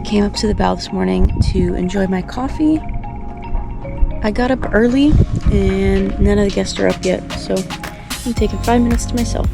came up to the bow this morning to enjoy my coffee. I got up early and none of the guests are up yet, so I'm taking 5 minutes to myself.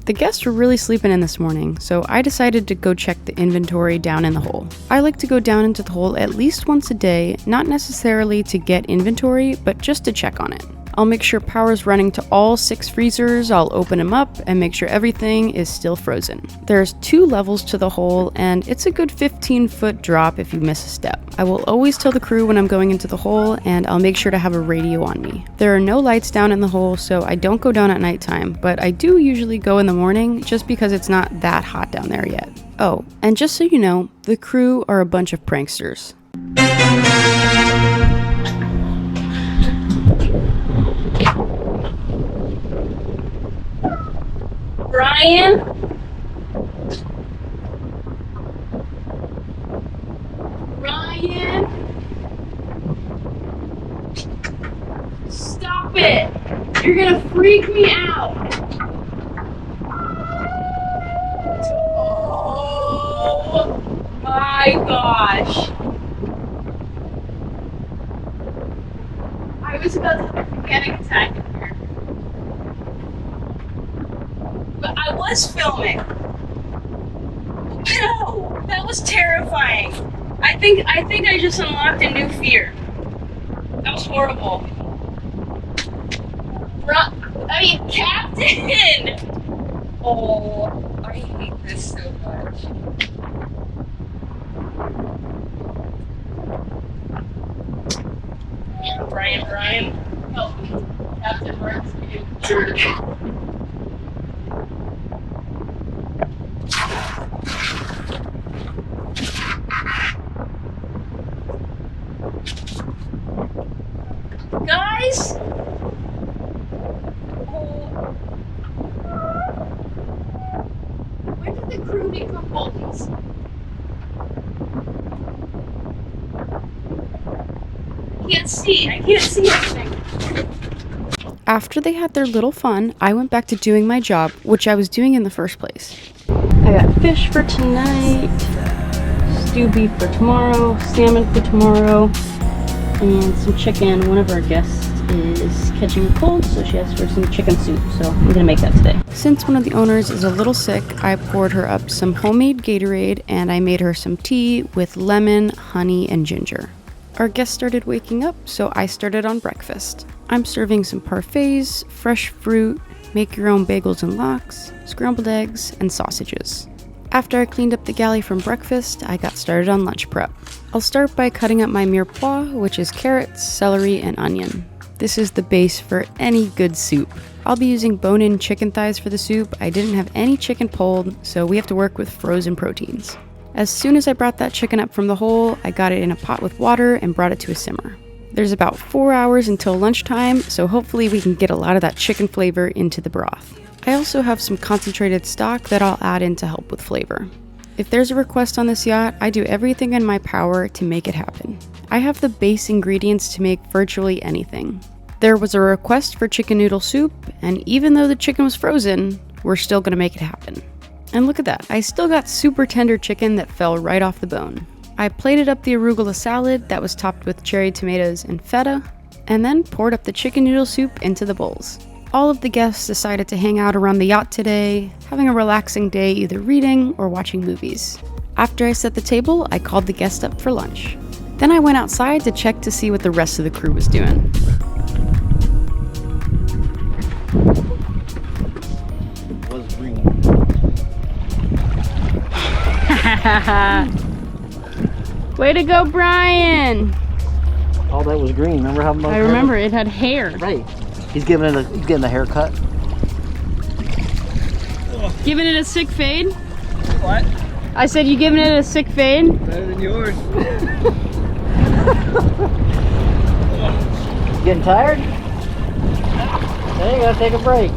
The guests were really sleeping in this morning, so I decided to go check the inventory down in the hole. I like to go down into the hole at least once a day, not necessarily to get inventory, but just to check on it. I'll make sure power's running to all 6 freezers, I'll open them up and make sure everything is still frozen. There's 2 levels to the hole and it's a good 15-foot drop if you miss a step. I will always tell the crew when I'm going into the hole and I'll make sure to have a radio on me. There are no lights down in the hole, so I don't go down at nighttime, but I do usually go in the morning just because it's not that hot down there yet. Oh, and just so you know, the crew are a bunch of pranksters. Brian? Brian? Stop it! You're gonna freak me out! Oh my gosh! I was about to have a panic attack in here. But I was filming. No, that was terrifying. I think I just unlocked a new fear. That was horrible. Captain! Oh, I hate this so much. Brian, help me. Captain Mark's being a jerk. Guys? When did the crew become foodies? I can't see anything. After they had their little fun, I went back to doing my job, which I was doing in the first place. I got fish for tonight, stew beef for tomorrow, salmon for tomorrow, and some chicken. One of our guests is catching a cold, so she asked for some chicken soup, so I'm gonna make that today. Since one of the owners is a little sick, I poured her up some homemade Gatorade and I made her some tea with lemon, honey, and ginger. Our guests started waking up, so I started on breakfast. I'm serving some parfaits, fresh fruit, make your own bagels and lox, scrambled eggs, and sausages. After I cleaned up the galley from breakfast, I got started on lunch prep. I'll start by cutting up my mirepoix, which is carrots, celery, and onion. This is the base for any good soup. I'll be using bone-in chicken thighs for the soup. I didn't have any chicken pulled, so we have to work with frozen proteins. As soon as I brought that chicken up from the hole, I got it in a pot with water and brought it to a simmer. There's about 4 hours until lunchtime, so hopefully we can get a lot of that chicken flavor into the broth. I also have some concentrated stock that I'll add in to help with flavor. If there's a request on this yacht, I do everything in my power to make it happen. I have the base ingredients to make virtually anything. There was a request for chicken noodle soup, and even though the chicken was frozen, we're still gonna make it happen. And look at that, I still got super tender chicken that fell right off the bone. I plated up the arugula salad that was topped with cherry tomatoes and feta, and then poured up the chicken noodle soup into the bowls. All of the guests decided to hang out around the yacht today, having a relaxing day either reading or watching movies. After I set the table, I called the guests up for lunch. Then I went outside to check to see what the rest of the crew was doing. It was green. Way to go, Brian! All that was green. Remember how much? I remember it had hair. Right. He's getting a haircut. Giving it a sick fade? What? I said you giving it a sick fade? Better than yours. Getting tired? Hey, you gotta take a break.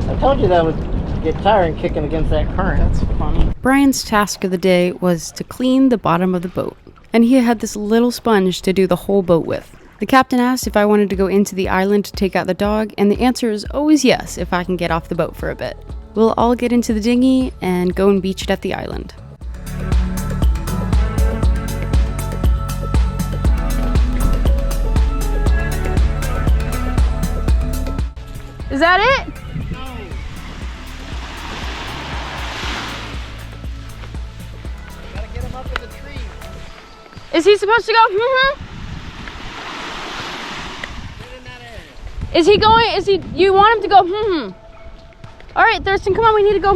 I told you that would get tired kicking against that current. That's funny. Brian's task of the day was to clean the bottom of the boat. and he had this little sponge to do the whole boat with. The captain asked if I wanted to go into the island to take out the dog, and the answer is always yes if I can get off the boat for a bit. We'll all get into the dinghy and go and beach it at the island. Is that it? No. Gotta get him up in the tree. Is he supposed to go? Get in that area. Is he going? Is he? You want him to go? All right, Thurston, come on. We need to go.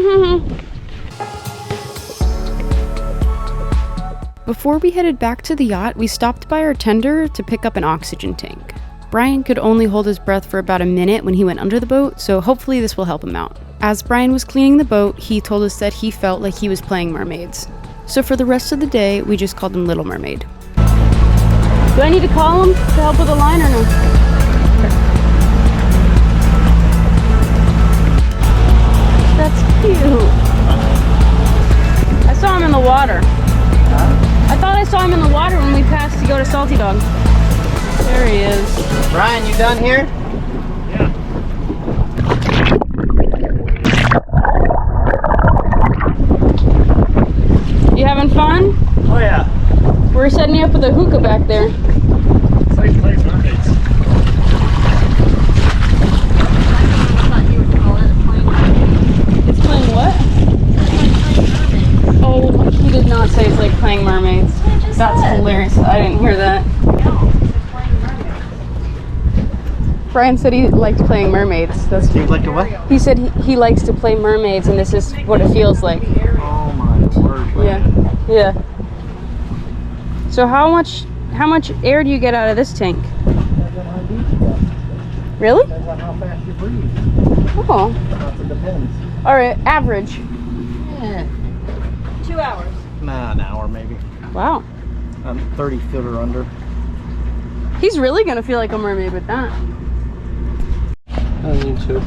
Before we headed back to the yacht, we stopped by our tender to pick up an oxygen tank. Brian could only hold his breath for about a minute when he went under the boat, so hopefully this will help him out. As Brian was cleaning the boat, he told us that he felt like he was playing mermaids. So for the rest of the day, we just called him Little Mermaid. Do I need to call him to help with the line or no? That's cute. I saw him in the water. I thought I saw him in the water when we passed to go to Salty Dog. There he is. Brian, you done here? Yeah. You having fun? Oh yeah. We're setting you up with a hookah back there. It's like playing mermaids. It's playing what? Oh, he did not say it's like playing mermaids. That's hilarious. I didn't hear that. Brian said he liked playing mermaids. That's Do you like to what? He said he likes to play mermaids, and this is what it feels like. Oh my word. Yeah. So how much air do you get out of this tank? Really? Depends on how fast you breathe. Oh. It depends. All right, average. Yeah. 2 hours. Nah, an hour maybe. Wow. 30 foot or under. He's really gonna feel like a mermaid with that. I need to.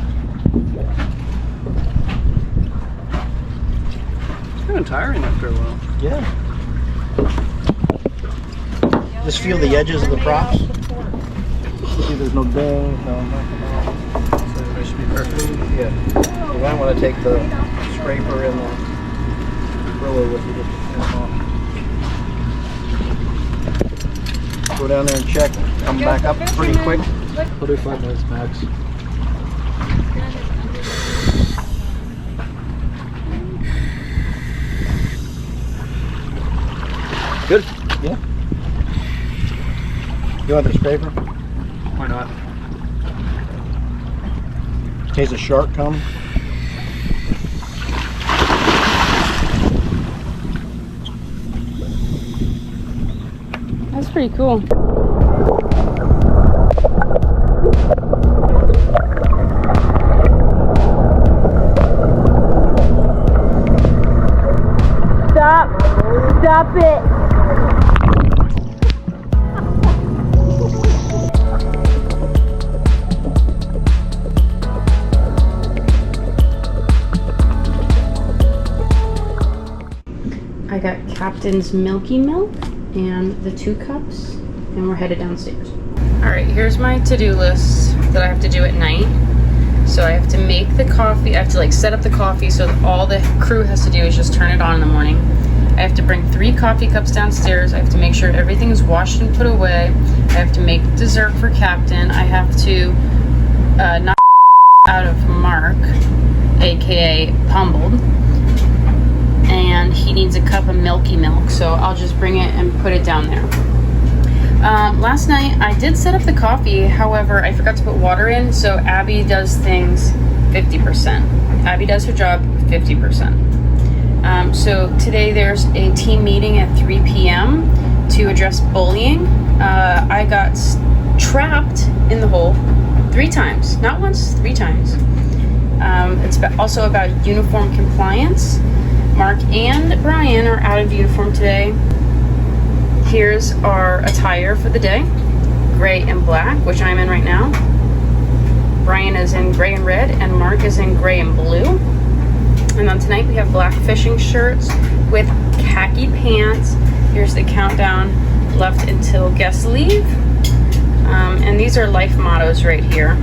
It's kind of tiring after a while. Yeah. Just feel the edges of the props. See, there's no dings, no nothing else. So they should be perfect. Yeah. You might want to take the scraper and the roller with you to get them off. Go down there and check. Come back up pretty quick. 45 minutes max. Good? Yeah. You want this paper? Why not? In case a shark comes. That's pretty cool. Stop it. I got Captain's Milky Milk and the 2 cups, and we're headed downstairs. All right, here's my to-do list that I have to do at night. So I have to make the coffee. I have to like set up the coffee so that all the crew has to do is just turn it on in the morning. I have to bring 3 coffee cups downstairs. I have to make sure everything is washed and put away. I have to make dessert for Captain. I have to knock out of Mark, aka Pumbled, and he needs a cup of milky milk, so I'll just bring it and put it down there. Last night I did set up the coffee, however I forgot to put water in, so Abby does things 50%. Abby does her job 50%. So today there's a team meeting at 3 p.m. to address bullying. I got trapped in the hole 3 times, not once, 3 times. It's also about uniform compliance. Mark and Brian are out of uniform today. Here's our attire for the day. Gray and black, which I'm in right now. Brian is in gray and red, and Mark is in gray and blue. And then tonight we have black fishing shirts with khaki pants Here's the countdown left until guests leave. And these are life mottos right here.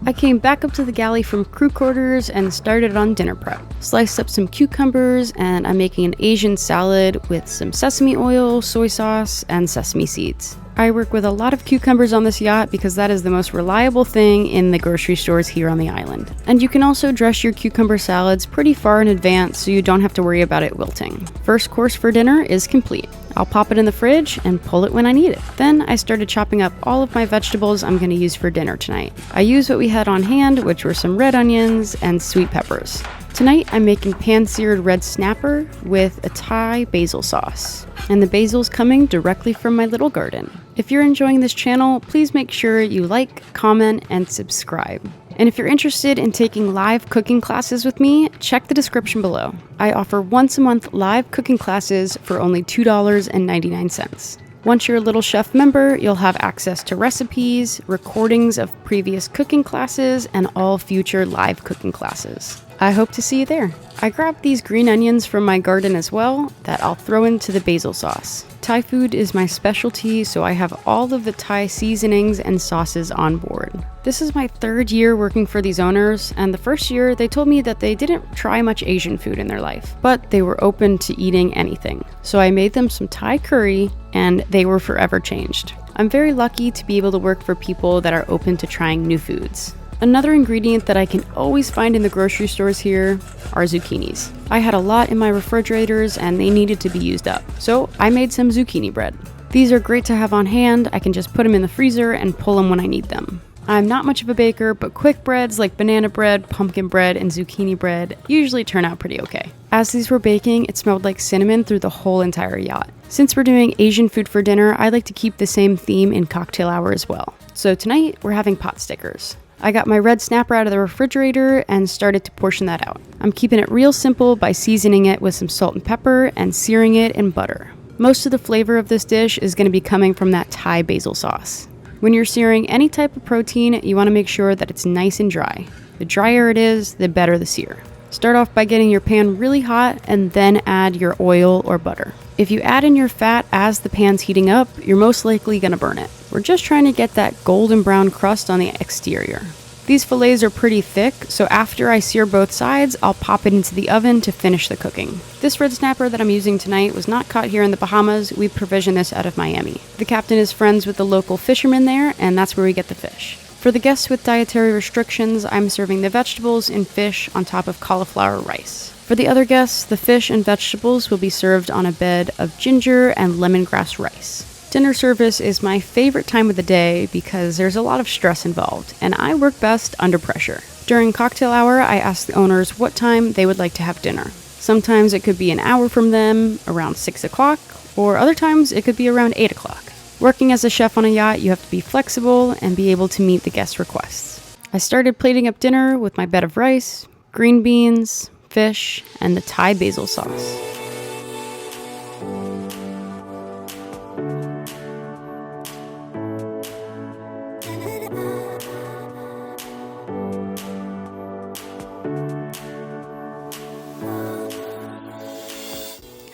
I came back up to the galley from crew quarters and started on dinner prep. Sliced up some cucumbers, and I'm making an Asian salad with some sesame oil, soy sauce, and sesame seeds. I work with a lot of cucumbers on this yacht because that is the most reliable thing in the grocery stores here on the island. And you can also dress your cucumber salads pretty far in advance so you don't have to worry about it wilting. First course for dinner is complete. I'll pop it in the fridge and pull it when I need it. Then I started chopping up all of my vegetables I'm going to use for dinner tonight. I used what we had on hand, which were some red onions and sweet peppers. Tonight I'm making pan-seared red snapper with a Thai basil sauce. And the basil's coming directly from my little garden. If you're enjoying this channel, please make sure you like, comment, and subscribe. And if you're interested in taking live cooking classes with me, check the description below. I offer once a month live cooking classes for only $2.99. Once you're a Little Chef member, you'll have access to recipes, recordings of previous cooking classes, and all future live cooking classes. I hope to see you there. I grabbed these green onions from my garden as well that I'll throw into the basil sauce. Thai food is my specialty, so I have all of the Thai seasonings and sauces on board. This is my third year working for these owners, and the first year they told me that they didn't try much Asian food in their life, but they were open to eating anything. So I made them some Thai curry, and they were forever changed. I'm very lucky to be able to work for people that are open to trying new foods. Another ingredient that I can always find in the grocery stores here are zucchinis. I had a lot in my refrigerators and they needed to be used up, so I made some zucchini bread. These are great to have on hand. I can just put them in the freezer and pull them when I need them. I'm not much of a baker, but quick breads like banana bread, pumpkin bread, and zucchini bread usually turn out pretty okay. As these were baking, it smelled like cinnamon through the whole entire yacht. Since we're doing Asian food for dinner, I like to keep the same theme in cocktail hour as well. So tonight, we're having pot stickers. I got my red snapper out of the refrigerator and started to portion that out. I'm keeping it real simple by seasoning it with some salt and pepper and searing it in butter. Most of the flavor of this dish is going to be coming from that Thai basil sauce. When you're searing any type of protein, you want to make sure that it's nice and dry. The drier it is, the better the sear. Start off by getting your pan really hot and then add your oil or butter. If you add in your fat as the pan's heating up, you're most likely going to burn it. We're just trying to get that golden brown crust on the exterior. These fillets are pretty thick, so after I sear both sides, I'll pop it into the oven to finish the cooking. This red snapper that I'm using tonight was not caught here in the Bahamas. We provisioned this out of Miami. The captain is friends with the local fishermen there, and that's where we get the fish. For the guests with dietary restrictions, I'm serving the vegetables and fish on top of cauliflower rice. For the other guests, the fish and vegetables will be served on a bed of ginger and lemongrass rice. Dinner service is my favorite time of the day because there's a lot of stress involved, and I work best under pressure. During cocktail hour, I ask the owners what time they would like to have dinner. Sometimes it could be an hour from them, around 6 o'clock, or other times it could be around 8 o'clock. Working as a chef on a yacht, you have to be flexible and be able to meet the guest requests. I started plating up dinner with my bed of rice, green beans, fish, and the Thai basil sauce.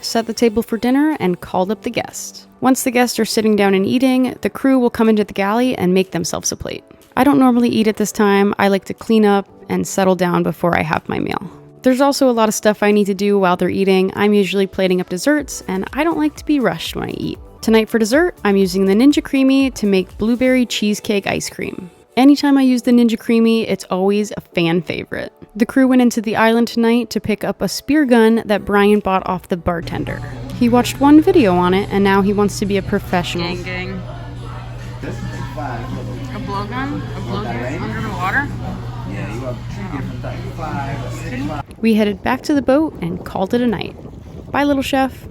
Set the table for dinner and called up the guests. Once the guests are sitting down and eating, the crew will come into the galley and make themselves a plate. I don't normally eat at this time. I like to clean up and settle down before I have my meal. There's also a lot of stuff I need to do while they're eating. I'm usually plating up desserts, and I don't like to be rushed when I eat. Tonight for dessert, I'm using the Ninja Creamy to make blueberry cheesecake ice cream. Anytime I use the Ninja Creamy, it's always a fan favorite. The crew went into the island tonight to pick up a spear gun that Brian bought off the bartender. He watched one video on it, and now he wants to be a professional. Gang. A blowgun? A blowgun under the water? Yeah, you have 2 different types. 5, 6. We headed back to the boat and called it a night. Bye, little chef.